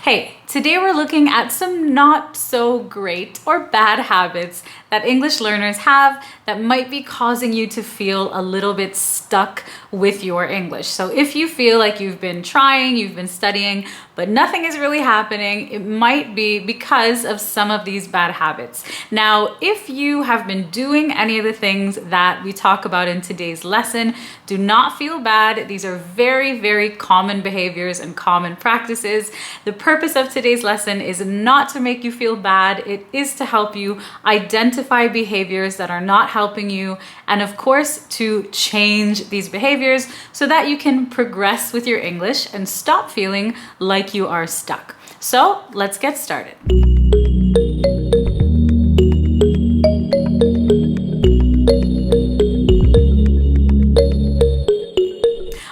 Hey, today we're looking at some not so great or bad habits that English learners have that might be causing you to feel a little bit stuck with your English. So if you feel like you've been trying, you've been studying, but nothing is really happening, it might be because of some of these bad habits. Now, if you have been doing any of the things that we talk about in today's lesson, do not feel bad. These are very, very common behaviors and common practices. The purpose of today's lesson is not to make you feel bad. It is to help you identify behaviors that are not helping you, and of course, to change these behaviors so that you can progress with your English and stop feeling like you are stuck. So let's get started.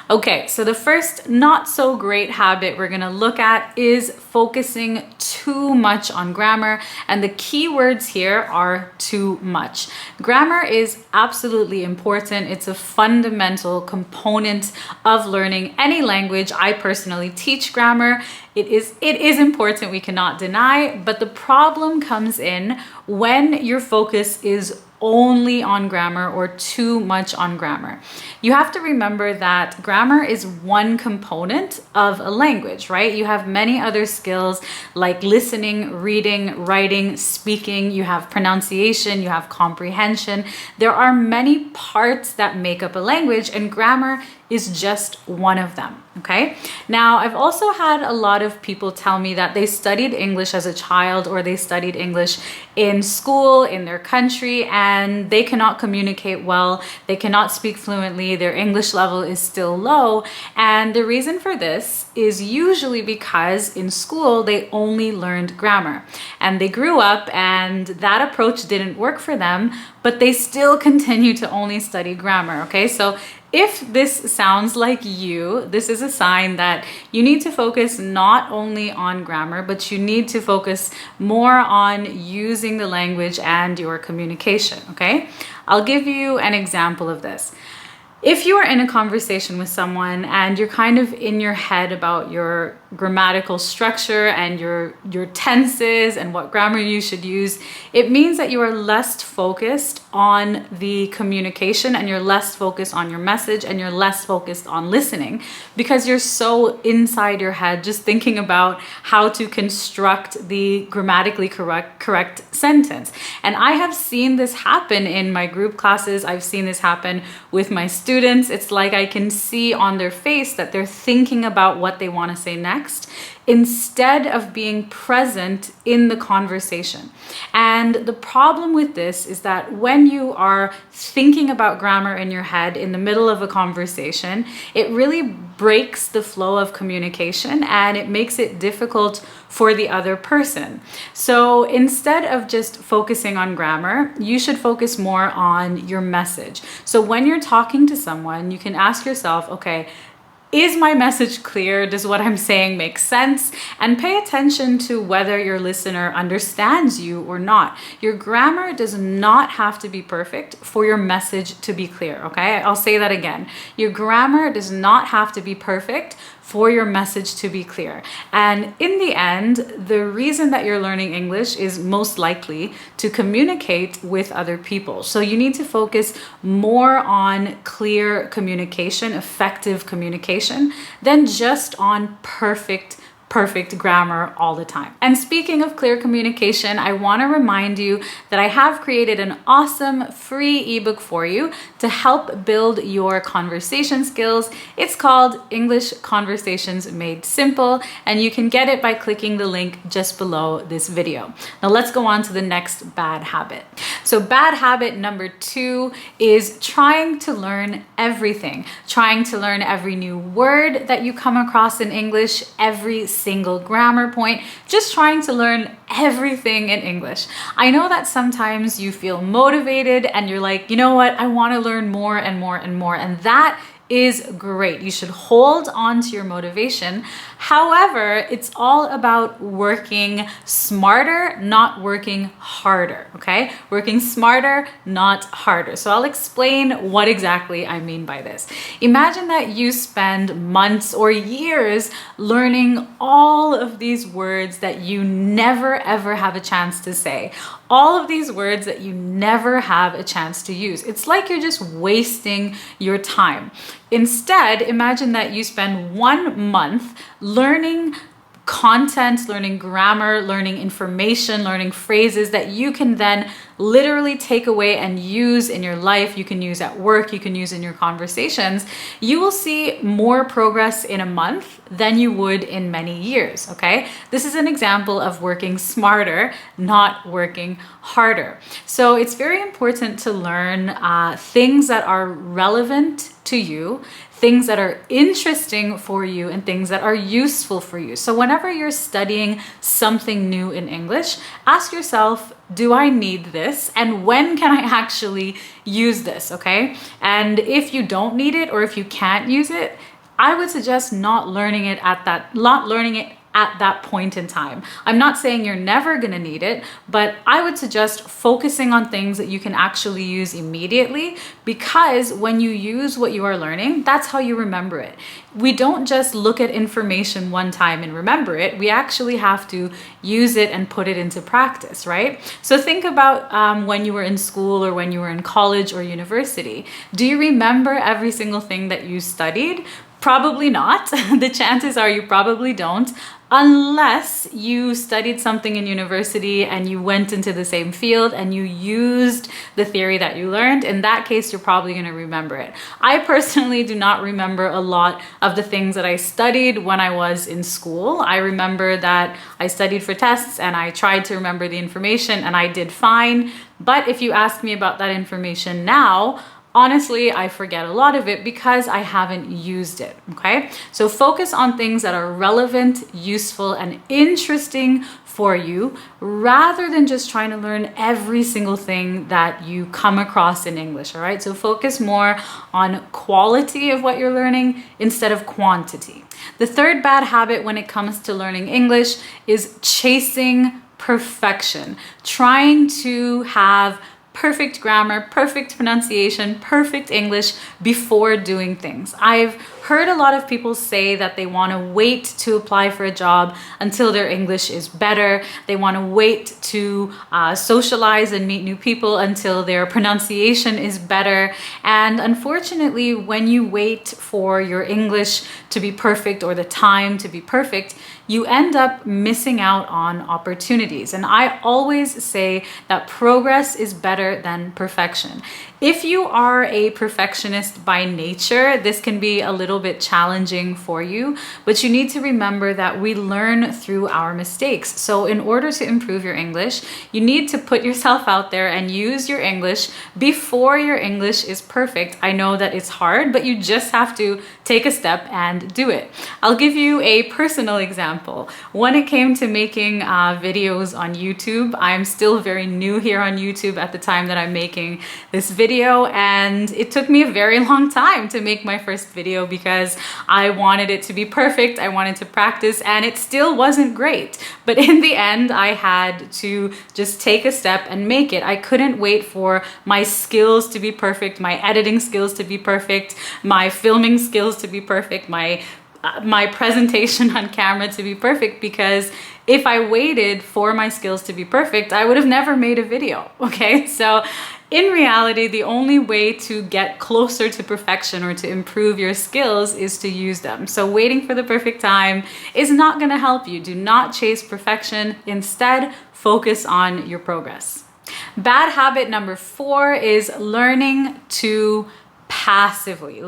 Okay, so the first not so great habit we're gonna look at is focusing too much on grammar. And the key words here are too much. Grammar is absolutely important. It's a fundamental component of learning any language. I personally teach grammar. It is important, we cannot deny, but the problem comes in when your focus is only on grammar or too much on grammar. You have to remember that grammar is one component of a language, right? You have many other skills like listening, reading, writing, speaking. You have pronunciation, you have comprehension. There are many parts that make up a language, and grammar is just one of them, okay? Now, I've also had a lot of people tell me that they studied English as a child or they studied English in school, in their country, and they cannot communicate well, they cannot speak fluently, their English level is still low. And the reason for this is usually because in school, they only learned grammar. And they grew up and that approach didn't work for them, but they still continue to only study grammar, okay? So if this sounds like you, this is a sign that you need to focus not only on grammar, but you need to focus more on using the language and your communication, okay? I'll give you an example of this. If you are in a conversation with someone and you're kind of in your head about your grammatical structure and your tenses and what grammar you should use, it means that you are less focused on the communication and you're less focused on your message and you're less focused on listening because you're so inside your head just thinking about how to construct the grammatically correct sentence. And I have seen this happen in my group classes. I've seen this happen with my students. It's like I can see on their face that they're thinking about what they want to say next instead of being present in the conversation. And the problem with this is that when you are thinking about grammar in your head in the middle of a conversation, it really breaks the flow of communication and it makes it difficult for the other person. So instead of just focusing on grammar, you should focus more on your message. So when you're talking to someone, you can ask yourself, okay, is my message clear? Does what I'm saying make sense? And pay attention to whether your listener understands you or not. Your grammar does not have to be perfect for your message to be clear, okay? I'll say that again. Your grammar does not have to be perfect for your message to be clear. And in the end, the reason that you're learning English is most likely to communicate with other people. So you need to focus more on clear communication, effective communication, than just on perfect grammar all the time. And speaking of clear communication, I want to remind you that I have created an awesome free ebook for you to help build your conversation skills. It's called English Conversations Made Simple, and you can get it by clicking the link just below this video. Now let's go on to the next bad habit. So bad habit number 2 is trying to learn everything, trying to learn every new word that you come across in English, every single grammar point, just trying to learn everything in English. I know that sometimes you feel motivated and you're like, you know what, I want to learn more and more and more. And that is great. You should hold on to your motivation. However, it's all about working smarter, not working harder, okay? Working smarter, not harder. So I'll explain what exactly I mean by this. Imagine that you spend months or years learning all of these words that you never ever have a chance to say. All of these words that you never have a chance to use. It's like you're just wasting your time. Instead, imagine that you spend 1 month learning content, learning grammar, learning information, learning phrases that you can then literally take away and use in your life. You can use at work, you can use in your conversations. You will see more progress in a month than you would in many years, okay? This is an example of working smarter, not working harder. So it's very important to learn things that are relevant to you, things that are interesting for you, and things that are useful for you. So whenever you're studying something new in English, ask yourself, do I need this? And when can I actually use this, okay? And if you don't need it or if you can't use it, I would suggest not learning it at that point in time. I'm not saying you're never gonna need it, but I would suggest focusing on things that you can actually use immediately, because when you use what you are learning, that's how you remember it. We don't just look at information one time and remember it. We actually have to use it and put it into practice, right? So think about when you were in school or when you were in college or university. Do you remember every single thing that you studied? Probably not. The chances are you probably don't, unless you studied something in university and you went into the same field and you used the theory that you learned. In that case, you're probably going to remember it. I personally do not remember a lot of the things that I studied when I was in school. I remember that I studied for tests and I tried to remember the information and I did fine. But if you ask me about that information now, honestly, I forget a lot of it because I haven't used it, okay? So focus on things that are relevant, useful, and interesting for you, rather than just trying to learn every single thing that you come across in English, all right? So focus more on quality of what you're learning instead of quantity. The third bad habit when it comes to learning English is chasing perfection, trying to have perfect grammar, perfect pronunciation, perfect English before doing things. I've heard a lot of people say that they want to wait to apply for a job until their English is better. They want to wait to socialize and meet new people until their pronunciation is better. And unfortunately, when you wait for your English to be perfect or the time to be perfect, you end up missing out on opportunities. And I always say that progress is better than perfection. If you are a perfectionist by nature, this can be a little bit challenging for you, but you need to remember that we learn through our mistakes. So in order to improve your English, you need to put yourself out there and use your English before your English is perfect. I know that it's hard, but you just have to take a step and do it. I'll give you a personal example. When it came to making videos on YouTube, I'm still very new here on YouTube at the time that I'm making this video, and it took me a very long time to make my first video because I wanted it to be perfect. I wanted to practice, and it still wasn't great. But in the end, I had to just take a step and make it. I couldn't wait for my skills to be perfect, my editing skills to be perfect, my filming skills to be perfect, my presentation on camera to be perfect, because if I waited for my skills to be perfect, I would have never made a video, okay? So in reality, the only way to get closer to perfection or to improve your skills is to use them. So waiting for the perfect time is not gonna help you. Do not chase perfection. Instead, focus on your progress. Bad habit number 4 is learning to passively.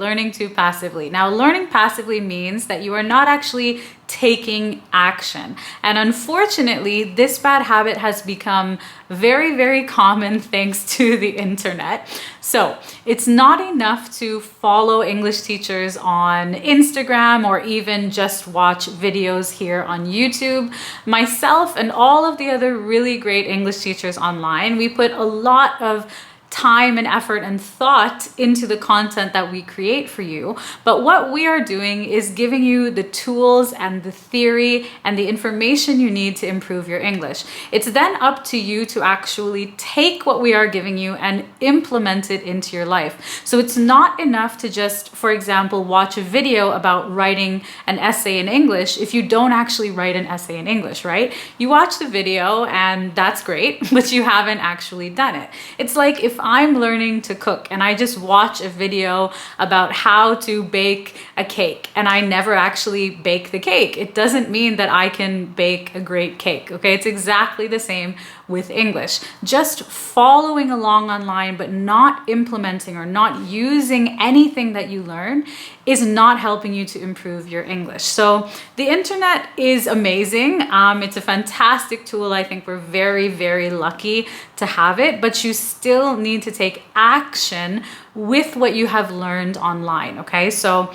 Now, learning passively means that you are not actually taking action. And unfortunately, this bad habit has become very, very common thanks to the internet. So it's not enough to follow English teachers on Instagram or even just watch videos here on YouTube. Myself and all of the other really great English teachers online, we put a lot of time and effort and thought into the content that we create for you. But what we are doing is giving you the tools and the theory and the information you need to improve your English. It's then up to you to actually take what we are giving you and implement it into your life. So it's not enough to just, for example, watch a video about writing an essay in English if you don't actually write an essay in English, right? You watch the video and that's great, but you haven't actually done it. It's like if I'm learning to cook and I just watch a video about how to bake a cake and I never actually bake the cake, it doesn't mean that I can bake a great cake, okay? It's exactly the same with English. Just following along online but not implementing or not using anything that you learn is not helping you to improve your English. So the internet is amazing. It's a fantastic tool. I think we're very, very lucky to have it, but you still need to take action with what you have learned online, okay? So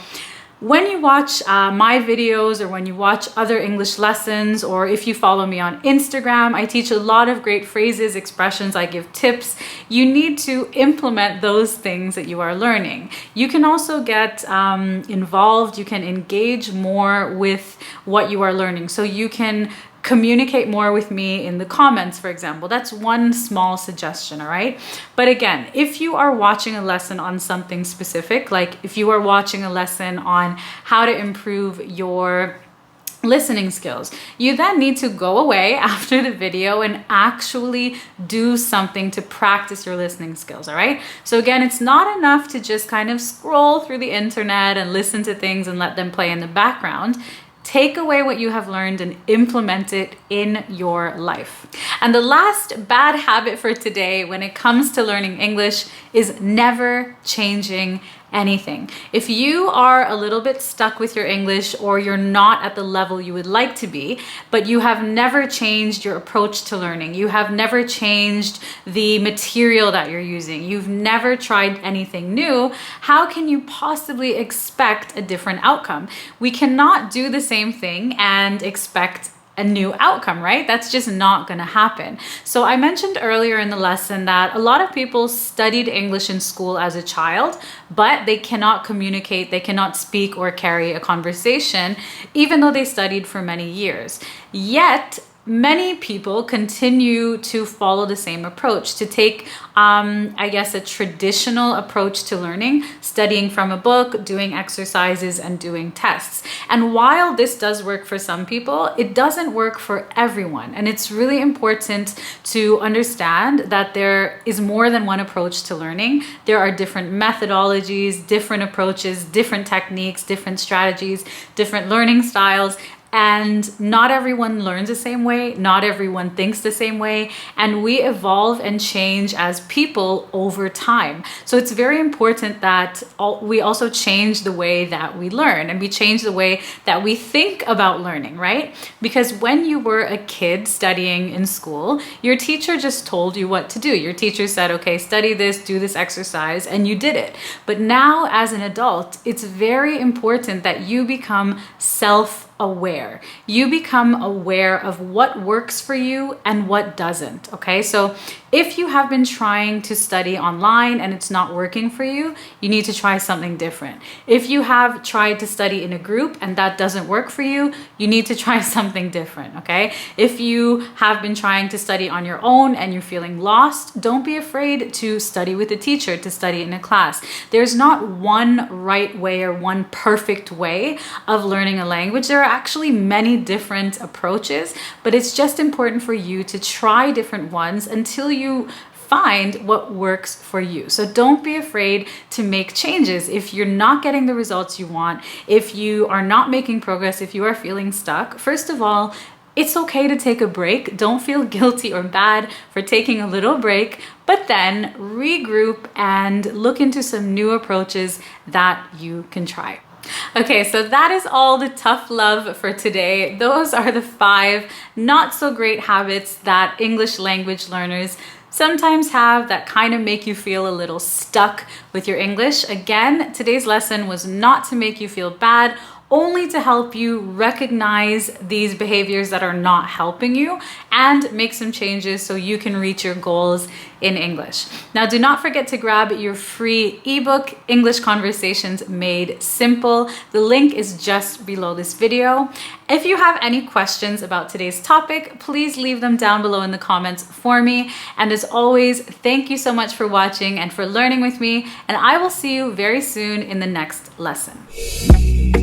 when you watch my videos or when you watch other English lessons, or if you follow me on Instagram, I teach a lot of great phrases, expressions, I give tips. You need to implement those things that you are learning. You can also get involved, you can engage more with what you are learning. So you can communicate more with me in the comments, for example. That's one small suggestion, all right? But again, if you are watching a lesson on something specific, like if you are watching a lesson on how to improve your listening skills, you then need to go away after the video and actually do something to practice your listening skills, all right? So again, it's not enough to just kind of scroll through the internet and listen to things and let them play in the background. Take away what you have learned and implement it in your life. And the last bad habit for today when it comes to learning English is never changing anything. If you are a little bit stuck with your English or you're not at the level you would like to be, but you have never changed your approach to learning, you have never changed the material that you're using, you've never tried anything new, how can you possibly expect a different outcome? We cannot do the same thing and expect a new outcome, right? That's just not going to happen. So I mentioned earlier in the lesson that a lot of people studied English in school as a child, but they cannot communicate, they cannot speak or carry a conversation, even though they studied for many years. Yet, many people continue to follow the same approach, to take, I guess, a traditional approach to learning, studying from a book, doing exercises, and doing tests. And while this does work for some people, it doesn't work for everyone. And it's really important to understand that there is more than one approach to learning. There are different methodologies, different approaches, different techniques, different strategies, different learning styles. And not everyone learns the same way, not everyone thinks the same way, and we evolve and change as people over time. So it's very important that we also change the way that we learn and we change the way that we think about learning, right? Because when you were a kid studying in school, your teacher just told you what to do. Your teacher said, okay, study this, do this exercise, and you did it. But now as an adult, it's very important that you become self-aware. You become aware of what works for you and what doesn't, okay? So if you have been trying to study online and it's not working for you, you need to try something different. If you have tried to study in a group and that doesn't work for you, you need to try something different, okay? If you have been trying to study on your own and you're feeling lost, don't be afraid to study with a teacher, to study in a class. There's not one right way or one perfect way of learning a language. There are actually many different approaches, but it's just important for you to try different ones until you find what works for you. So don't be afraid to make changes. If you're not getting the results you want, if you are not making progress, if you are feeling stuck, first of all, it's okay to take a break. Don't feel guilty or bad for taking a little break, but then regroup and look into some new approaches that you can try. Okay, so that is all the tough love for today. Those are the 5 not so great habits that English language learners sometimes have that kind of make you feel a little stuck with your English. Again, today's lesson was not to make you feel bad only to help you recognize these behaviors that are not helping you and make some changes so you can reach your goals in English. Now, do not forget to grab your free ebook, English Conversations Made Simple. The link is just below this video. If you have any questions about today's topic, please leave them down below in the comments for me. And as always, thank you so much for watching and for learning with me, and I will see you very soon in the next lesson.